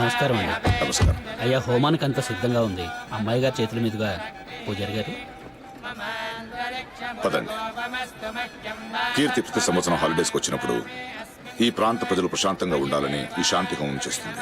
నమస్కారం అండి. నమస్కారం. అయ్యా, హోమానికి అంతా సిద్ధంగా ఉంది. అమ్మాయి గారి చేతుల మీదుగా పూజారి గారు. పదండి. కీర్తి ప్రతి సంవత్సరం హాలిడేస్కి వచ్చినప్పుడు ఈ ప్రాంత ప్రజలు ప్రశాంతంగా ఉండాలని ఈ శాంతి హోమం చేస్తుంది.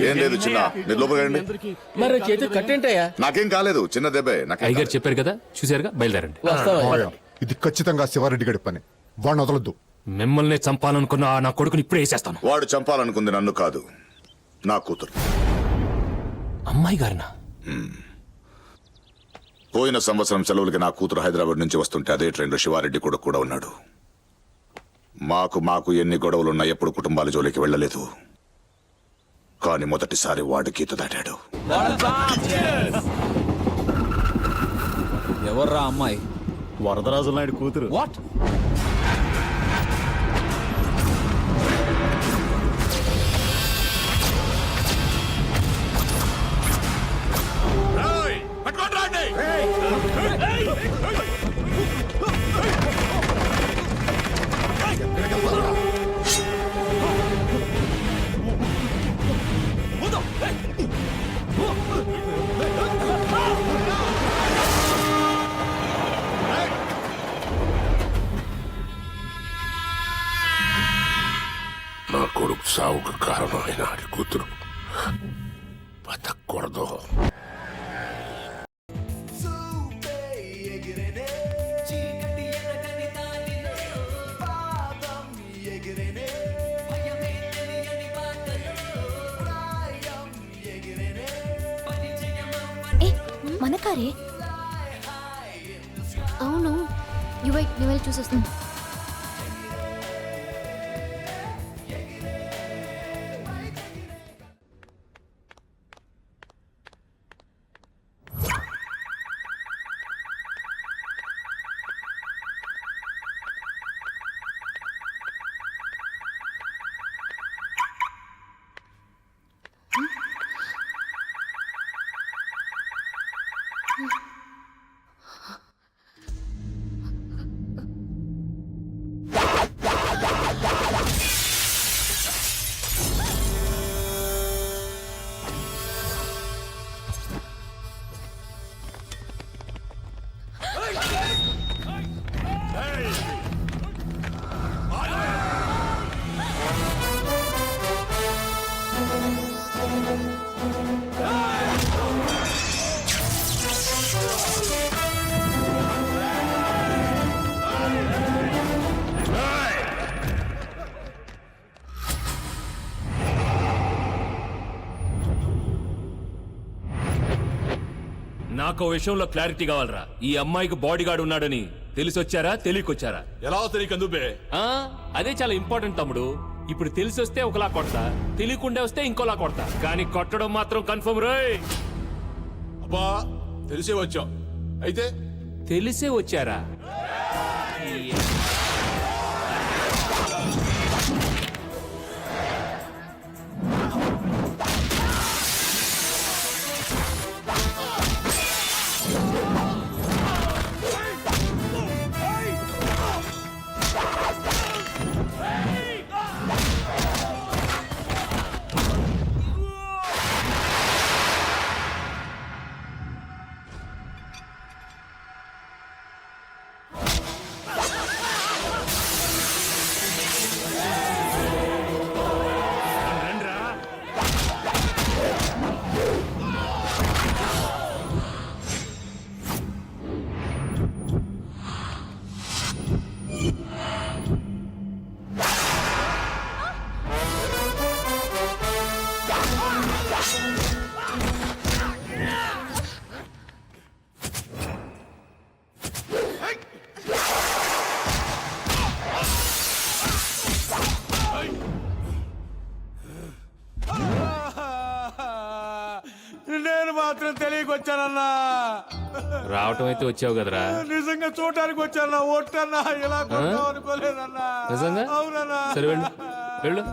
ఏం లేదు చిన్న, మీరు లోపలండి. మరి చేతి కట్టేంటయ్యా? నాకేం కాలేదు, చిన్న దెబ్బే. అయ్యగారు చెప్పారు కదా, చూసారుగా, బయలుదేరండి. ఇది ఖచ్చితంగా శివారెడ్డి గడి పని, వాడిని వదలొద్దు. మిమ్మల్ని చంపాలనుకున్న నా కొడుకుని ఇప్పుడే వేసేస్తాను. వాడు చంపాలనుకుంది నన్ను కాదు, నా కూతురు. అమ్మాయి గారినా? పోయిన సంవత్సరం సెలవులకి నా కూతురు హైదరాబాద్ నుంచి వస్తుంటే అదే ట్రైన్లో శివారెడ్డి కొడుకు కూడా ఉన్నాడు. మాకు ఎన్ని గొడవలున్నా ఎప్పుడు కుటుంబాల జోలికి వెళ్ళలేదు. కానీ మొదటిసారి వాడు గీత దాటాడు. ఎవర్రా అమ్మాయి? వరదరాజు నాయుడు కూతురు. వాట్? నా కొడుకు చావుకు కారణమైన ఆడి కూతురు బతకూడదు. ఏ మన కారే. అవును యు వెయిట్, నేను వెళ్ళి చూసొస్తాను. నాకు విషయంలో క్లారిటీ కావాలరా. ఈ అమ్మాయికి బాడీ గార్డ్ ఉన్నాడని తెలిసొచ్చారా తెలియకొచ్చారా? ఎలా తెలియకందుబే? అదే చాలా ఇంపార్టెంట్ తమ్ముడు. ఇప్పుడు తెలిసి వస్తే ఒకలా కొడతా, తెలియకుండా వస్తే ఇంకోలా కొడతా, కానీ కొట్టడం మాత్రం కన్ఫర్మ్ రోయ్. అబ్బా తెలిసే వచ్చాం. అయితే తెలిసే వచ్చారా? నేను మాత్రం తెలియకొచ్చానన్నా. రావటం అయితే వచ్చావు కదరా. నిజంగా చూడటానికి వచ్చానన్నా. ఒట్టన్నా ఇలా కొడతావు అనుకోలేదన్నా. నిజంగా? అవునన్నా. సరే వెళ్ళు వెళ్ళు.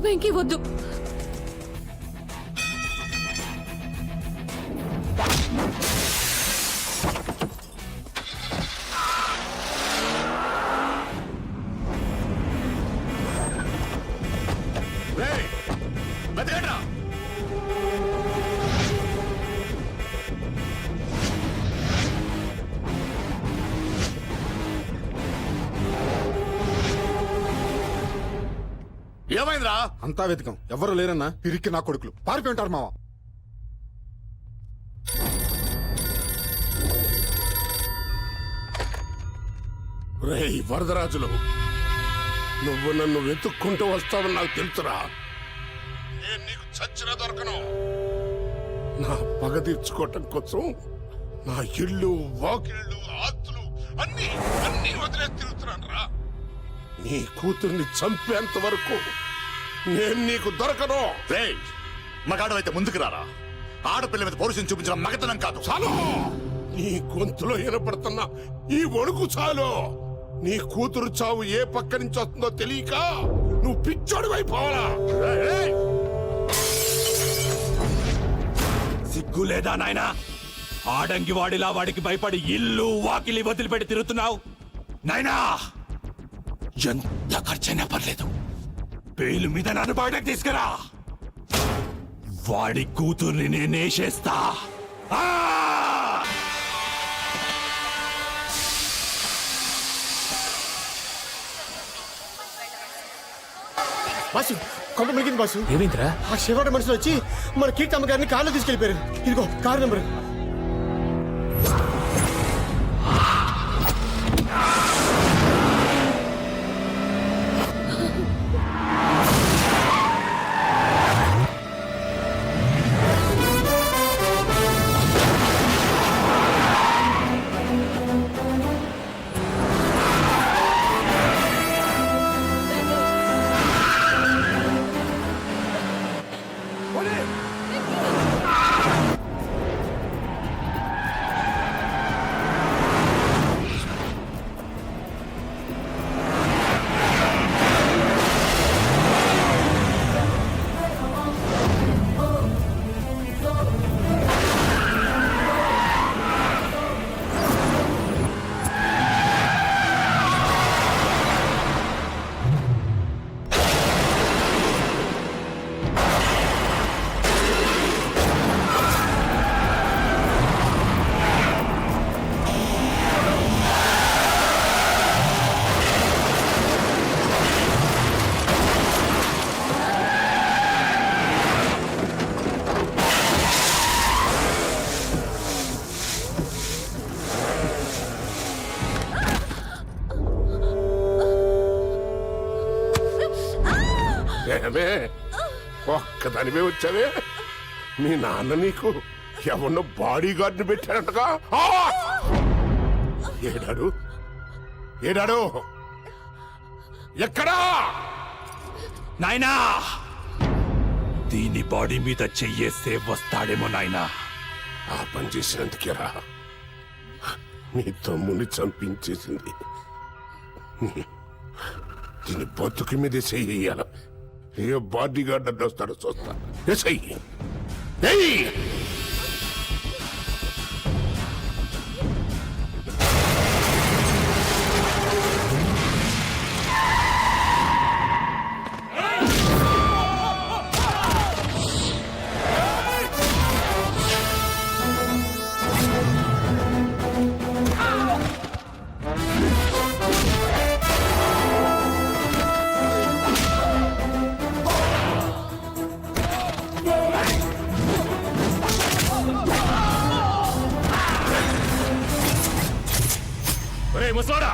వెంకీ వద్దు. ఏమైందిరా? అంతా వెతికాం, ఎవరు లేరన్నా. పిరికి నా కొడుకులు పారిపోయి ఉంటారు మావా. రేయ్ వరదరాజులు, నువ్వు నన్ను వెతుక్కుంటూ వస్తావని నాకు తెలుసురా. నేను నీకు చచ్చినా దొరకను. నా పగ తీర్చుకోవటం కోసం నా ఇళ్ళు, వాకిళ్ళు, ఆస్తులు అన్ని అన్ని వదిలేసి తిరుగుతున్నాను రా. నీ కూతుర్ని చంపేంత వరకు నేను నీకు దొరకను. మగాడు అయితే ముందుకు రారా. ఆడపిల్ల మీద పౌరుషం చూపించడం మగతనం కాదు. చాలు, నీ గొంతులో వినపడుతున్న ఈ వణుకు చాలు. నీ కూతురు చావు ఏ పక్క నుంచి వస్తుందో తెలియక నువ్వు పిచ్చోడు అయిపోవాలా? సిగ్గు లేదా నాయనా? ఆడంగి వాడిలా వాడికి భయపడి ఇల్లు వాకిలి వదిలిపెట్టి తిరుగుతున్నావు. నాయనా ఎంత ఖర్చైనా పర్లేదు, బెయిల్ మీద నన్ను బయటకు తీసుకురా. వాడి కూతుర్ని నేనేసేస్తా. ఆ! బాసు కొంప మిగిలింది బాసు. ఏమైందిరా? ఆ శివాడు మనుషులు వచ్చి మన కీర్తమ్మ గారిని కార్లో తీసుకెళ్లిపోయారు. ఇదిగో కారు నెంబర్. ఏమే ఒక్కదానివే వచ్చావే? మీ నాన్న నీకు ఎవరినో బాడీ గార్డ్ని పెట్టారంటగా? ఆ! ఏడాడు ఏడాడు ఎక్కడా? నాయనా, దీని బాడీ మీద చెయ్యేస్తే వస్తాడేమో నాయనా. ఆ పని చేసినందుకేరా నీ తమ్ముని చంపించేసింది. దీని బతుకు మీద చెయ్యాల. ఏ బాడీ గార్డ్ అడ్డు వస్తాడో చూస్తా. ఎస్ఐ ముసలాడా,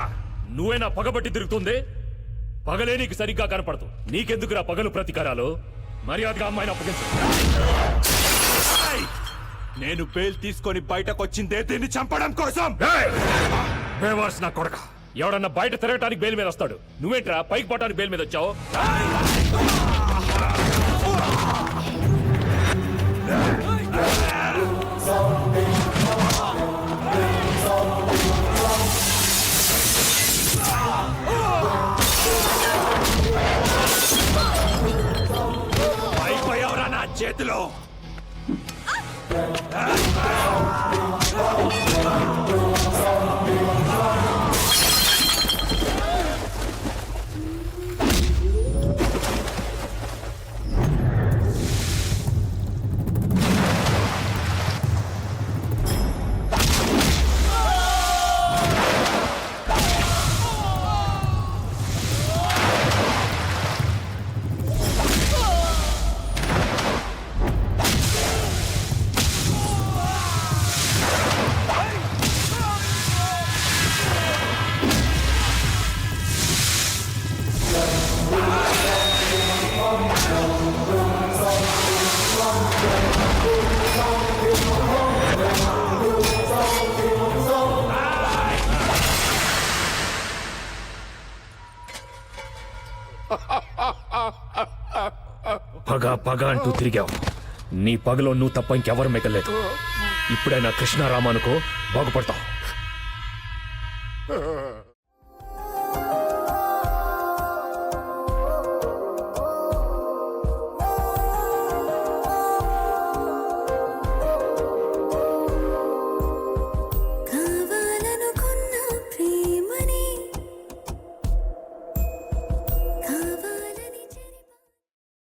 నువ్వేనా పగబట్టి తిరుగుతుంది? పగలే నీకు సరిగ్గా కనపడదు. నీకెందుకురా పగలు ప్రతీకారాలు? మర్యాదగా అమ్మాయిని అప్పగించు. ఏయ్! నేను బెయిల్ తీసుకొని బయటకొచ్చిందే దీన్ని చంపడం కోసం. బేవార్స్ నా కొడక, ఎవడన్నా బయట తిరగటానికి బెయిల్ మీద వస్తాడు. నువ్వేంట్రా పైకి పోవటానికి బెయిల్ మీద వచ్చావు? అయిపోయావురా నా చేతిలో. పగ అంటూ తిరిగావు. నీ పగలో నువ్వు తప్ప ఇంకెవరు మిగలేదు. ఇప్పుడైనా కృష్ణారామ అనుకో, బాగుపడతావు.